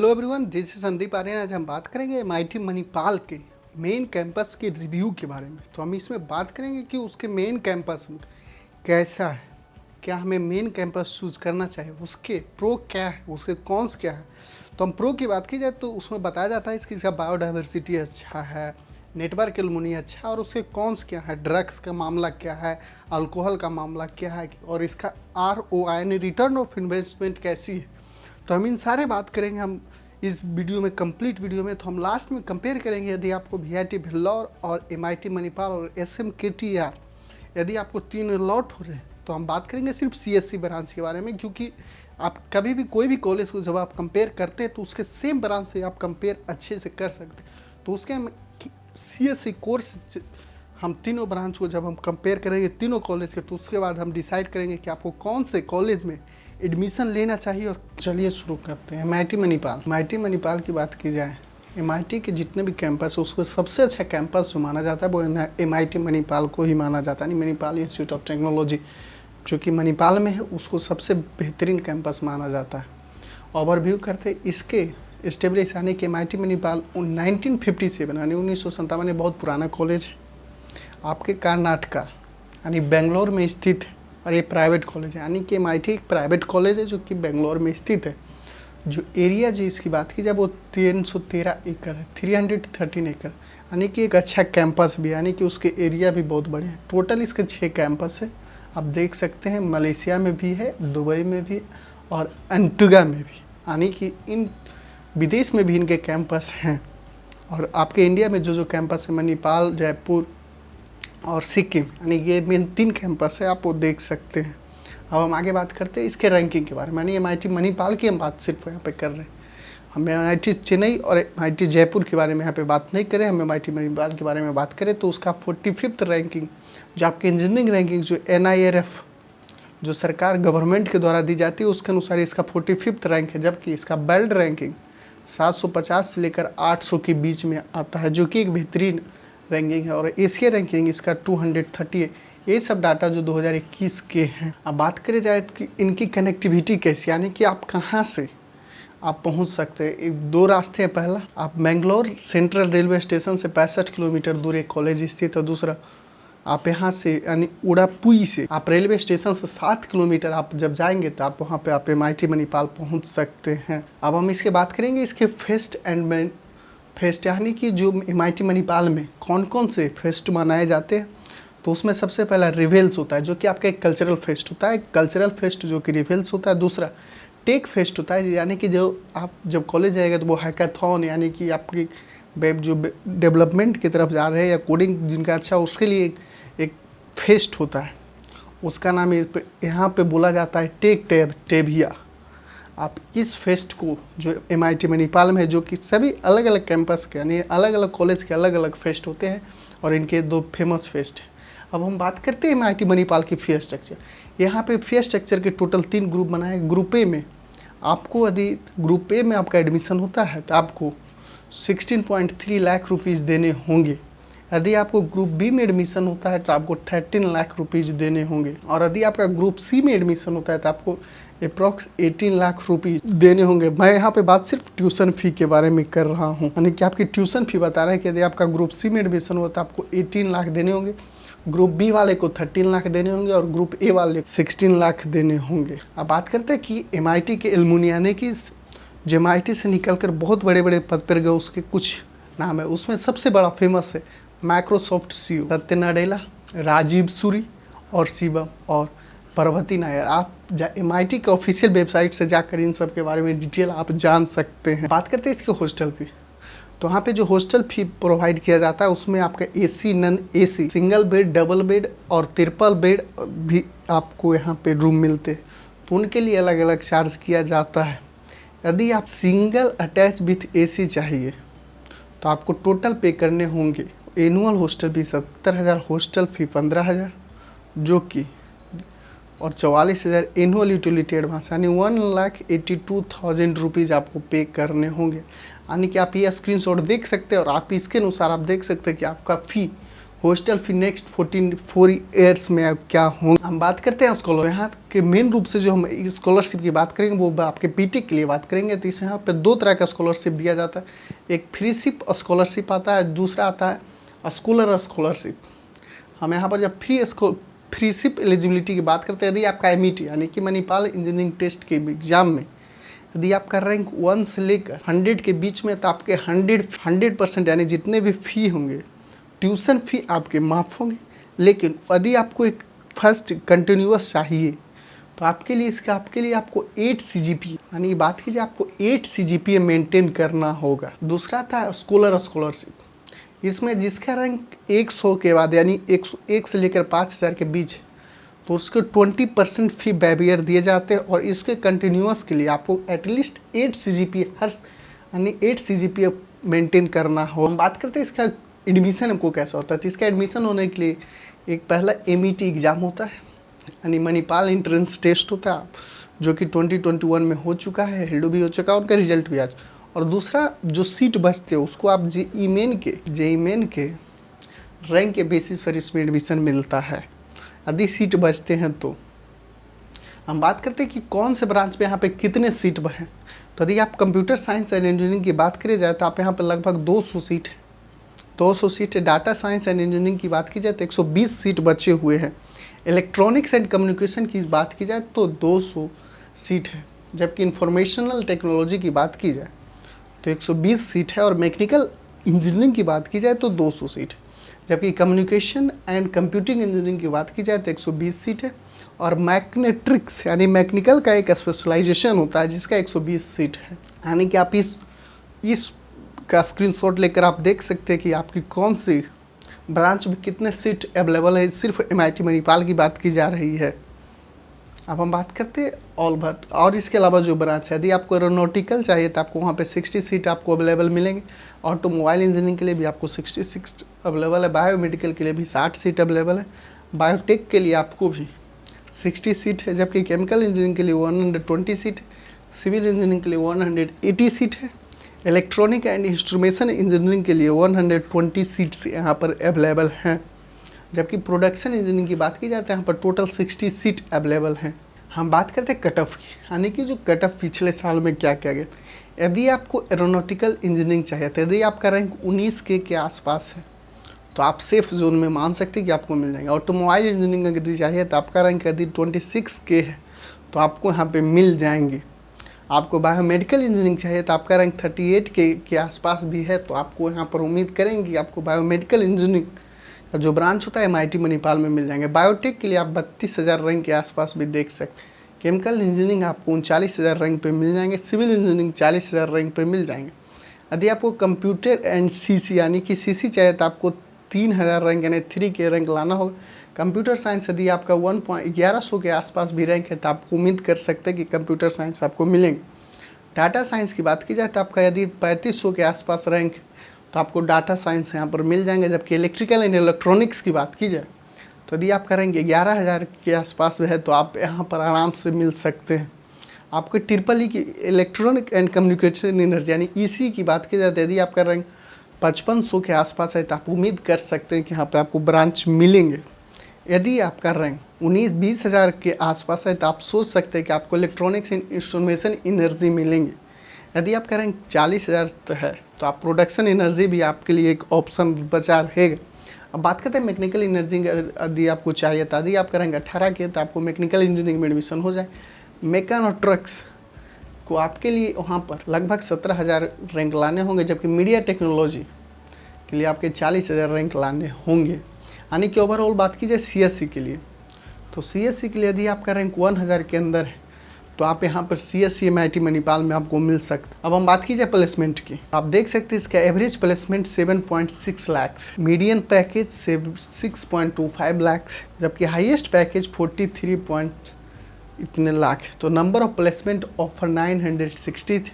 Hello everyone, this is Sandeep Aryan. आज हम बात करेंगे एमआईटी मणिपाल के मेन कैंपस के रिव्यू के बारे में। तो हम इसमें बात करेंगे कि उसके मेन कैंपस कैसा है, क्या हमें मेन कैंपस चूज़ करना चाहिए, उसके प्रो क्या है, उसके कॉन्स क्या है। तो हम प्रो की बात की जाए तो उसमें बताया जाता है इसका बायोडाइवर्सिटी अच्छा है, नेटवर्क एलुमनी अच्छा है, और उसके कॉन्स क्या है, ड्रग्स का मामला क्या है, अल्कोहल का मामला क्या है, और इसका ROI यानी रिटर्न ऑफ इन्वेस्टमेंट कैसी है। तो हम इन सारे बात करेंगे हम इस वीडियो में, कंप्लीट वीडियो में। तो हम लास्ट में कंपेयर करेंगे यदि आपको VIT वेल्लोर और MIT मणिपाल और SMKTR यदि आपको 3 अलॉट हो रहे हैं, तो हम बात करेंगे सिर्फ CSC ब्रांच के बारे में। क्योंकि आप कभी भी कोई भी कॉलेज को जब आप कंपेयर करते हैं तो उसके सेम ब्रांच से आप कंपेयर अच्छे से कर सकते हैं। तो उसके हम CSC कोर्स हम तीनों ब्रांच को जब हम कंपेयर करेंगे तीनों कॉलेज के, तो उसके बाद हम डिसाइड करेंगे कि आपको कौन से कॉलेज में एडमिशन लेना चाहिए। और चलिए शुरू करते हैं। MIT मणिपाल की बात की जाए, MIT के जितने भी कैंपस है उसमें सबसे अच्छा कैंपस जो माना जाता है वो MIT मणिपाल को ही माना जाता है। मणिपाल इंस्टीट्यूट ऑफ टेक्नोलॉजी जो कि मणिपाल में है, उसको सबसे बेहतरीन कैंपस माना जाता है। ओवरव्यू करते इसके इस्टेब्लिश आने के MIT मणिपाल 1957 यानी 1957 बहुत पुराना कॉलेज है। आपके कर्नाटका यानी बेंगलोर में स्थित है, और ये प्राइवेट कॉलेज है। यानी कि MIT एक प्राइवेट कॉलेज है जो कि बेंगलोर में स्थित है। जो एरिया जो इसकी बात की जाए वो 313 एकड़ है, 313 एकड़, यानी कि एक अच्छा कैंपस भी है, यानी कि उसके एरिया भी बहुत बड़े हैं। टोटल इसके 6 कैंपस है, आप देख सकते हैं। मलेशिया में भी है, दुबई में भी, और अंटुगा में भी, यानी कि इन विदेश में भी इनके कैंपस हैं। और आपके इंडिया में जो जो कैंपस है, मणिपाल, जयपुर और सिक्किम, यानी ये मेन 3 कैंपस है, आप वो देख सकते हैं। अब हम आगे बात करते हैं इसके रैंकिंग के बारे में। यानी MIT मणिपाल की हम बात सिर्फ यहाँ पे कर रहे हैं, हम MIT चेन्नई और MIT जयपुर के बारे में यहाँ पे बात नहीं करें। हम MIT मणिपाल के बारे में बात करें तो उसका 45th रैंकिंग, जो आपकी इंजीनियरिंग रैंकिंग जो NIRF जो सरकार गवर्नमेंट के द्वारा दी जाती है, उसके अनुसार इसका 45th रैंक है। जबकि इसका वर्ल्ड रैंकिंग 750 से लेकर 800 के बीच में आता है, जो कि एक बेहतरीन रैंकिंग है। और एशिया रैंकिंग इसका 230 है। ये सब डाटा जो 2021 के हैं। अब बात करें जाए कि इनकी कनेक्टिविटी कैसी, यानी कि आप कहाँ से आप पहुँच सकते हैं। एक 2 रास्ते हैं। पहला, आप मैंगलोर सेंट्रल रेलवे स्टेशन से 65 किलोमीटर दूर एक कॉलेज स्थित है। दूसरा, आप यहाँ से यानी उड़ापुई से आप रेलवे स्टेशन से 7 किलोमीटर आप जब जाएंगे तो आप वहाँ पे आप MIT मणिपाल पहुँच सकते हैं। अब हम इसके बात करेंगे इसके फेस्ट यानी कि जो MIT मणिपाल में कौन कौन से फेस्ट मनाए जाते हैं। तो उसमें सबसे पहला रिवेल्स होता है, जो कि आपका एक कल्चरल फेस्ट होता है। कल्चरल फेस्ट जो कि रिवेल्स होता है। दूसरा, टेक फेस्ट होता है, यानी कि जो आप जब कॉलेज जाएगा तो वो हैकाथॉन, यानी कि आपकी वेब जो डेवलपमेंट की तरफ जा रहे हैं या कोडिंग जिनका अच्छा, उसके लिए एक फेस्ट होता है। उसका नाम यहाँ पे बोला जाता है टेभिया। आप इस फेस्ट को जो MIT मणिपाल में है, जो कि सभी अलग अलग कैंपस के यानी अलग अलग कॉलेज के अलग अलग फेस्ट होते हैं, और इनके 2 फेमस फेस्ट हैं। अब हम बात करते हैं MIT मणिपाल की फी स्ट्रक्चर। यहाँ पे फी स्ट्रक्चर के टोटल 3 ग्रुप बनाए। ग्रुप ए में आपको यदि ग्रुप ए में आपका एडमिशन होता है तो आपको 16.3 लाख रुपीज़ देने होंगे। यदि आपको ग्रुप बी में एडमिशन होता है तो आपको 13 लाख रुपीज़ देने होंगे। और यदि आपका ग्रुप सी में एडमिशन होता है तो आपको अप्रॉक्स 18 लाख रुपीज़ देने होंगे। मैं यहाँ पे बात सिर्फ ट्यूशन फ़ी के बारे में कर रहा हूँ, यानी कि आपकी ट्यूशन फ़ी बता रहे हैं कि यदि आपका ग्रुप सी में एडमिशन हुआ तो आपको 18 लाख देने होंगे, ग्रुप बी वाले को 13 लाख देने होंगे, और ग्रुप ए वाले 16 लाख देने होंगे। अब बात करते हैं कि MIT के एलुमनी यानी कि जो MIT से निकलकर बहुत बड़े बड़े पद पर गए, उसके कुछ नाम है। उसमें सबसे बड़ा फेमस है माइक्रोसॉफ्ट CEO सत्य नाडेला, राजीव सूरी और शिवम और पार्वती नायर। आप MIT के ऑफिशियल वेबसाइट से जाकर इन सब के बारे में डिटेल आप जान सकते हैं। बात करते हैं इसके हॉस्टल फी। तो वहाँ पे जो हॉस्टल फी प्रोवाइड किया जाता है उसमें आपका AC, non AC, single bed, double bed और ट्रिपल बेड भी आपको यहाँ पे रूम मिलते हैं। तो उनके लिए अलग अलग चार्ज किया जाता है। यदि आप सिंगल अटैच विथ AC चाहिए तो आपको टोटल पे करने होंगे annual hostel fee 70,000, hostel fee 15,000 जो कि, और 44,000 एनुअल यूटिलिटी एडवांस, यानी 1,82,000 रुपीज़ आपको पे करने होंगे। यानी कि आप ये स्क्रीनशॉट देख सकते हैं और आप इसके अनुसार आप देख सकते हैं कि आपका फ़ी हॉस्टल फी नेक्स्ट 4 ईयर्स में अब क्या होंगे। हम बात करते हैं स्कॉलर, यहाँ के मेन रूप से जो हम स्कॉलरशिप की बात करेंगे वो आपके पीटी के लिए बात करेंगे। तो इस यहाँ पे 2 तरह का स्कॉलरशिप दिया जाता है, एक फ्रीशिप स्कॉलरशिप आता है, दूसरा आता है स्कॉलर स्कॉलरशिप। हम यहाँ पर जब फ्रीशिप एलिजिबिलिटी की बात करते हैं, यदि आपका MET यानी कि मणिपाल इंजीनियरिंग टेस्ट के एग्जाम में यदि आपका रैंक 1 से लेकर 100 के बीच में, तो आपके 100% यानी जितने भी फ़ी होंगे, ट्यूशन फ़ी आपके माफ़ होंगे। लेकिन यदि आपको एक फर्स्ट कंटिन्यूअस चाहिए तो आपके लिए आपको 8 CGPA यानी बात कीजिए आपको 8 CGPA मेंटेन करना होगा। दूसरा था स्कॉलरशिप, इसमें जिसका रैंक 100 के बाद यानी 101 से लेकर 5000 के बीच, तो उसके 20% फ़ी बैरियर दिए जाते हैं। और इसके कंटिन्यूअस के लिए आपको एटलीस्ट 8 CGPA यानी 8 CGPA मेंटेन करना हो। हम बात करते हैं इसका एडमिशन हमको कैसा होता है। तो इसका एडमिशन होने के लिए एक पहला MET एग्ज़ाम होता है यानी मणिपाल एंट्रेंस टेस्ट होता है, जो कि 2021 में हो चुका है, हेल्ड भी हो चुका है, उनका रिजल्ट भी आज। और दूसरा जो सीट बचते हैं उसको आप जेईई मेन के रैंक के बेसिस पर इसमें एडमिशन मिलता है यदि सीट बचते हैं तो। हम बात करते हैं कि कौन से ब्रांच में यहाँ पे कितने सीट बचे। तो यदि आप कंप्यूटर साइंस एंड इंजीनियरिंग की बात करी जाए तो आप यहाँ पर लगभग 200 सीट है, 200 सीट है। डाटा साइंस एंड इंजीनियरिंग की बात की जाए तो 120 सीट बचे हुए हैं। इलेक्ट्रॉनिक्स एंड कम्युनिकेशन की बात की जाए तो 200 सीट है, जबकि इंफॉर्मेशनल टेक्नोलॉजी की बात की जाए तो 120 सीट है। और मैकेनिकल इंजीनियरिंग की बात की जाए तो 200 सीट है, जबकि कम्युनिकेशन एंड कंप्यूटिंग इंजीनियरिंग की बात की जाए तो 120 सीट है। और मैग्नेट्रिक्स यानी मैकेनिकल का एक स्पेशलाइजेशन होता है जिसका 120 सीट है। यानी कि आप इस का स्क्रीनशॉट लेकर आप देख सकते हैं कि आपकी कौन सी ब्रांच में कितने सीट अवेलेबल है। सिर्फ MIT मणिपाल की बात की जा रही है। अब हम बात करते हैं ऑल भट्ट और इसके अलावा जो ब्रांच है, यदि आपको एरोनॉटिकल चाहिए तो आपको वहाँ पे 60 सीट आपको अवेलेबल मिलेंगे। ऑटोमोबाइल इंजीनियरिंग के लिए भी आपको 66 अवेलेबल है। बायोमेडिकल के लिए भी 60 सीट अवेलेबल है। बायोटेक के लिए आपको भी 60 सीट है, जबकि केमिकल इंजीनियरिंग के लिए 120 सीट है। सिविल इंजीनियरिंग के लिए 180 सीट है। इलेक्ट्रॉनिक एंड इंस्ट्रूमेशन इंजीनियरिंग के लिए 120 सीट्स यहाँ पर अवेलेबल हैं, जबकि प्रोडक्शन इंजीनियरिंग की बात की जाती है यहाँ पर टोटल 60 सीट अवेलेबल हैं। हम बात करते हैं कट ऑफ की, यानी कि जो कट ऑफ पिछले साल में क्या क्या गया। यदि आपको एरोनॉटिकल इंजीनियरिंग चाहिए तो यदि आपका रैंक 19 के आसपास है तो आप सेफ जोन में मान सकते हैं कि आपको मिल जाएंगे। ऑटोमोबाइल इंजीनियरिंग अगर चाहिए तो आपका रैंक यदि 26 के है तो आपको यहाँ पे मिल जाएंगे। आपको बायोमेडिकल इंजीनियरिंग चाहिए तो आपका रैंक 38 के आसपास भी है तो आपको यहाँ पर उम्मीद करेंगे आपको बायोमेडिकल इंजीनियरिंग का जो ब्रांच होता है MIT मणिपाल में मिल जाएंगे। बायोटेक के लिए आप 32,000 रैंक के आसपास भी देख सकते हैं। केमिकल इंजीनियरिंग आपको 39,000 रैंक पे मिल जाएंगे। सिविल इंजीनियरिंग 40,000 रैंक पे मिल जाएंगे। यदि आपको कंप्यूटर एंड CC यानी कि CC चाहिए तो आपको 3,000 रैंक यानी 3 के रैंक लाना होगा। कंप्यूटर साइंस यदि आपका 1100 के आसपास भी रैंक है तो आप उम्मीद कर सकते हैं कि कंप्यूटर साइंस आपको मिलेंगे। डाटा साइंस की बात की जाए तो आपका यदि 3500 के आसपास रैंक तो आपको डाटा साइंस यहाँ पर मिल जाएंगे। जबकि इलेक्ट्रिकल एंड इलेक्ट्रॉनिक्स की बात की जाए तो यदि आपका रैंक 11,000 के आसपास है तो आप यहाँ पर आराम से मिल सकते हैं। आपको EEE की इलेक्ट्रॉनिक एंड कम्युनिकेशन एनर्जी यानी EC की बात की जाए तो यदि आपका रैंक 5500 के आसपास है तो आप उम्मीद कर सकते हैं कि यहाँ पर आपको ब्रांच मिलेंगे। यदि आपका रैंक 19-20 हज़ार के आसपास है तो आप सोच सकते हैं कि आपको इलेक्ट्रॉनिक्स एंड इंस्ट्रूमेशन एनर्जी मिलेंगे। यदि आपका रैंक 40,000 है तो आप प्रोडक्शन एनर्जी भी आपके लिए एक ऑप्शन बचा रहेगा। अब बात करते हैं मैकेनिकल इंजीनियरिंग यदि आपको चाहिए तो यदि आपका रैंक 18 के तो आपको मैकेनिकल इंजीनियरिंग में एडमिशन हो जाए। मैकेट्रॉनिक्स को आपके लिए वहाँ पर लगभग 17,000 रैंक लाने होंगे, जबकि मीडिया टेक्नोलॉजी के लिए आपके 40,000 रैंक लाने होंगे। यानी कि ओवरऑल बात की जाए CSE के लिए तो CSE के लिए यदि आपका रैंक 1000 के अंदर है तो आप यहाँ पर CSE MIT मणिपाल में आपको मिल सकता है। अब हम बात की जाए प्लेसमेंट की, आप देख सकते हैं इसका average placement 7.6 lakh, median package 6.25 lakh, जबकि हाईएस्ट पैकेज 43 इतने लाख। तो नंबर ऑफ प्लेसमेंट ऑफर 960 थे,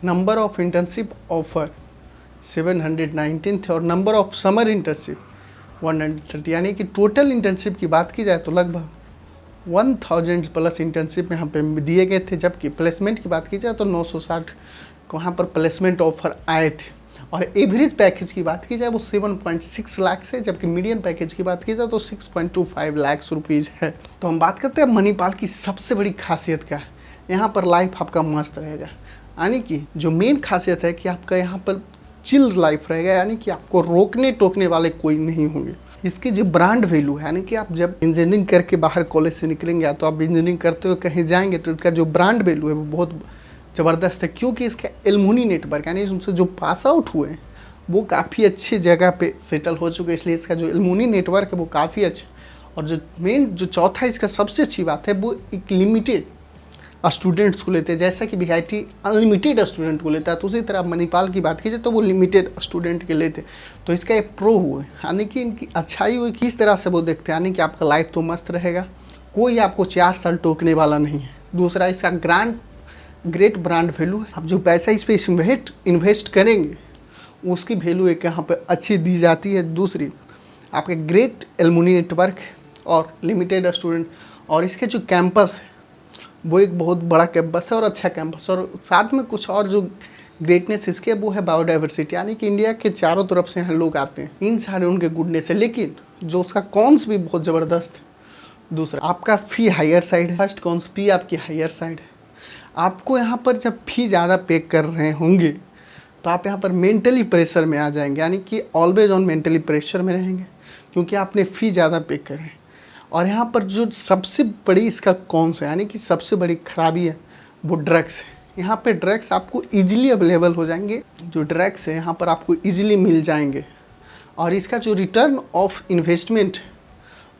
नंबर ऑफ इंटर्नशिप ऑफर 719 थे और नंबर ऑफ समर इंटर्नशिप 130। यानी कि टोटल इंटर्नशिप की बात की जाए तो लगभग 1000 प्लस इंटर्नशिप यहाँ पे दिए गए थे, जबकि प्लेसमेंट की बात की जाए तो 960 को यहाँ पर प्लेसमेंट ऑफर आए थे। और एवरेज पैकेज की बात की जाए वो 7.6 लाख है, जबकि मीडियन पैकेज की बात की जाए तो 6.25 लाख रुपीज़ है। तो हम बात करते हैं मणिपाल की सबसे बड़ी खासियत क्या है। यहाँ पर लाइफ आपका मस्त रहेगा, यानी कि जो मेन खासियत है कि आपका यहाँ पर चिल लाइफ रहेगा, यानी कि आपको रोकने टोकने वाले कोई नहीं होंगे। इसकी जो ब्रांड वैल्यू है, यानी कि आप जब इंजीनियरिंग करके बाहर कॉलेज से निकलेंगे या तो आप इंजीनियरिंग करते हुए कहीं जाएंगे तो इसका जो ब्रांड वैल्यू है वो बहुत ज़बरदस्त है, क्योंकि इसका एलुमनी नेटवर्क यानी उनसे जो पास आउट हुए हैं वो काफ़ी अच्छी जगह पे सेटल हो चुके हैं, इसलिए इसका जो एलुमनी नेटवर्क है वो काफ़ी अच्छा। और जो मेन जो चौथा इसका सबसे अच्छी बात है वो एक लिमिटेड स्टूडेंट्स को लेते हैं, जैसा कि VIT अनलिमिटेड स्टूडेंट को लेता है, तो उसी तरह मणिपाल की बात कीजिए तो वो लिमिटेड स्टूडेंट के लेते। तो इसका एक प्रो हुए, यानी कि इनकी अच्छाई हुई किस तरह से वो देखते हैं, यानी कि आपका लाइफ तो मस्त रहेगा, कोई आपको 4 साल टोकने वाला नहीं है। दूसरा इसका ग्रेट ब्रांड वैल्यू है, आप जो पैसा इस पर इन्वेस्ट करेंगे उसकी वैल्यू एक यहाँ पर अच्छी दी जाती है। दूसरी आपके ग्रेट एलुमनी नेटवर्क और लिमिटेड स्टूडेंट, और इसके जो कैंपस है वो एक बहुत बड़ा कैंपस है और अच्छा कैंपस, और साथ में कुछ और जो ग्रेटनेस इसके वो है बायोडाइवर्सिटी, यानी कि इंडिया के चारों तरफ से यहाँ लोग आते हैं, इन सारे उनके गुडनेस है। लेकिन जो उसका कॉन्स भी बहुत ज़बरदस्त है। दूसरा आपका फ़ी हायर साइड है, फर्स्ट कॉन्स फी आपकी हायर साइड है। आपको यहाँ पर जब फ़ी ज़्यादा पे कर रहे होंगे तो आप यहाँ पर मेंटली प्रेशर में आ जाएंगे, यानी कि ऑलवेज ऑन मेंटली प्रेशर में रहेंगे, क्योंकि आपने फ़ी ज़्यादा पे कर रहे हैं। और यहाँ पर जो सबसे बड़ी इसका कौन सा यानी कि सबसे बड़ी खराबी है वो ड्रग्स है। यहाँ पे ड्रग्स आपको इजीली अवेलेबल हो जाएंगे, जो ड्रग्स है यहाँ पर आपको इजीली मिल जाएंगे। और इसका जो रिटर्न ऑफ इन्वेस्टमेंट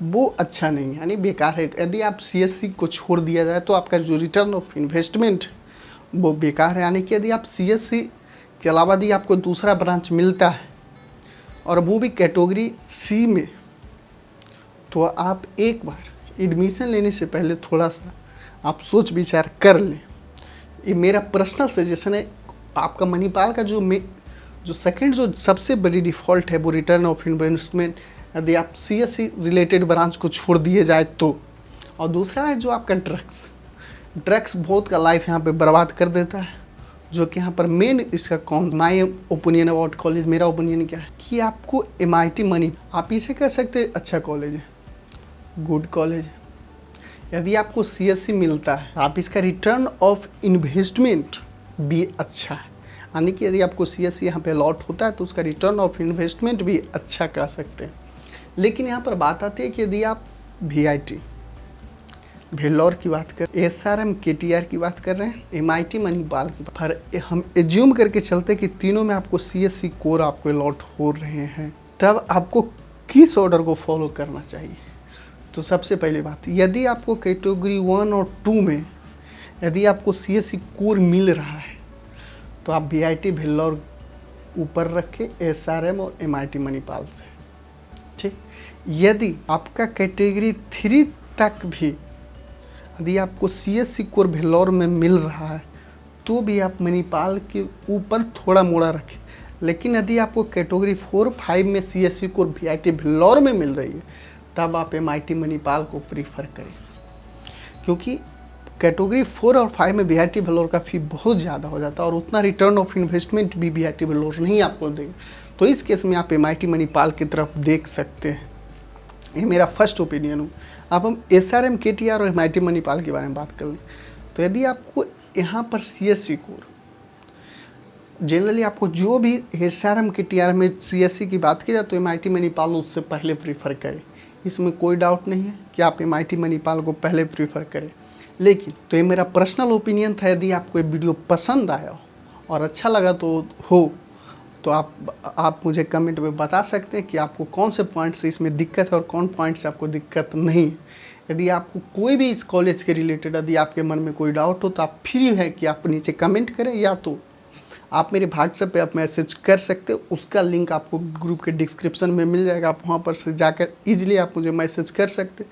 वो अच्छा नहीं है, यानी बेकार है। यदि आप CSC को छोड़ दिया जाए तो आपका जो रिटर्न ऑफ इन्वेस्टमेंट वो बेकार है, यानी कि यदि आप CSC के अलावा यदि आपको दूसरा ब्रांच मिलता है और वो भी कैटेगरी C में, तो आप एक बार एडमिशन लेने से पहले थोड़ा सा आप सोच विचार कर लें। ये मेरा पर्सनल सजेशन है। आपका मणिपाल का जो सेकंड जो सबसे बड़ी डिफ़ॉल्ट है वो रिटर्न ऑफ इन्वेस्टमेंट, यदि आप CSC रिलेटेड ब्रांच को छोड़ दिए जाए तो। और दूसरा है जो आपका ड्रग्स बहुत का लाइफ यहाँ पे बर्बाद कर देता है, जो कि यहाँ पर मेन इसका कौन माई ओपिनियन अबाउट कॉलेज, मेरा ओपिनियन क्या है कि आपको MIT मणि आप इसे कह सकते हैं अच्छा कॉलेज है, गुड कॉलेज है। यदि आपको CSC मिलता है आप इसका रिटर्न ऑफ इन्वेस्टमेंट भी अच्छा है, यानी कि यदि आपको CSC यहाँ पे अलॉट होता है तो उसका रिटर्न ऑफ इन्वेस्टमेंट भी अच्छा कह सकते हैं। लेकिन यहाँ पर बात आती है कि यदि आप VIT भेल्लोर की बात कर, SRM KTR की बात कर रहे हैं, MIT मणिपाल की बात, पर हम एज्यूम करके चलते कि तीनों में आपको CSC कोर आपको अलॉट हो रहे हैं, तब आपको किस ऑर्डर को फॉलो करना चाहिए। तो सबसे पहली बात, यदि आपको कैटेगरी 1 और 2 में यदि आपको CSC कोर मिल रहा है तो आप VIT भेल्लोर ऊपर रखें SRM और MIT मणिपाल से, ठीक। यदि आपका कैटेगरी 3 तक भी यदि आपको CSC कोर भेल्लोर में मिल रहा है तो भी आप मणिपाल के ऊपर थोड़ा मोड़ा रखें। लेकिन यदि आपको कैटेगरी 4-5 में CSC कोर VIT भेल्लोर में मिल रही है तब आप MIT मणिपाल को प्रीफर करें, क्योंकि कैटेगरी 4 और 5 में VIT भेल्लोर का फ़ी बहुत ज़्यादा हो जाता है और उतना रिटर्न ऑफ इन्वेस्टमेंट भी VIT भेल्लोर नहीं आपको देंगे। तो इस केस में आप MIT मणिपाल की तरफ देख सकते हैं। ये मेरा फर्स्ट ओपिनियन हो। अब हम SRM KTR और MIT मणिपाल के बारे में बात कर लें तो यदि आपको यहाँ पर CSC कोर जनरली आपको जो भी SRM KTR में CSC की बात की जाए तो MIT मणिपाल उससे पहले प्रीफर करें, इसमें कोई डाउट नहीं है कि आप MIT मणिपाल को पहले प्रीफर करें। लेकिन तो ये मेरा पर्सनल ओपिनियन था। यदि आपको ये वीडियो पसंद आया और अच्छा लगा तो आप मुझे कमेंट में बता सकते हैं कि आपको कौन से पॉइंट से इसमें दिक्कत है और कौन पॉइंट से आपको दिक्कत नहीं। यदि आपको कोई भी इस कॉलेज के रिलेटेड यदि आपके मन में कोई डाउट हो तो आप फ्री है कि आप नीचे कमेंट करें, या तो आप मेरे WhatsApp पे आप मैसेज कर सकते हो। उसका लिंक आपको ग्रुप के डिस्क्रिप्शन में मिल जाएगा, आप वहाँ पर से जाकर ईजिली आप मुझे मैसेज कर सकते।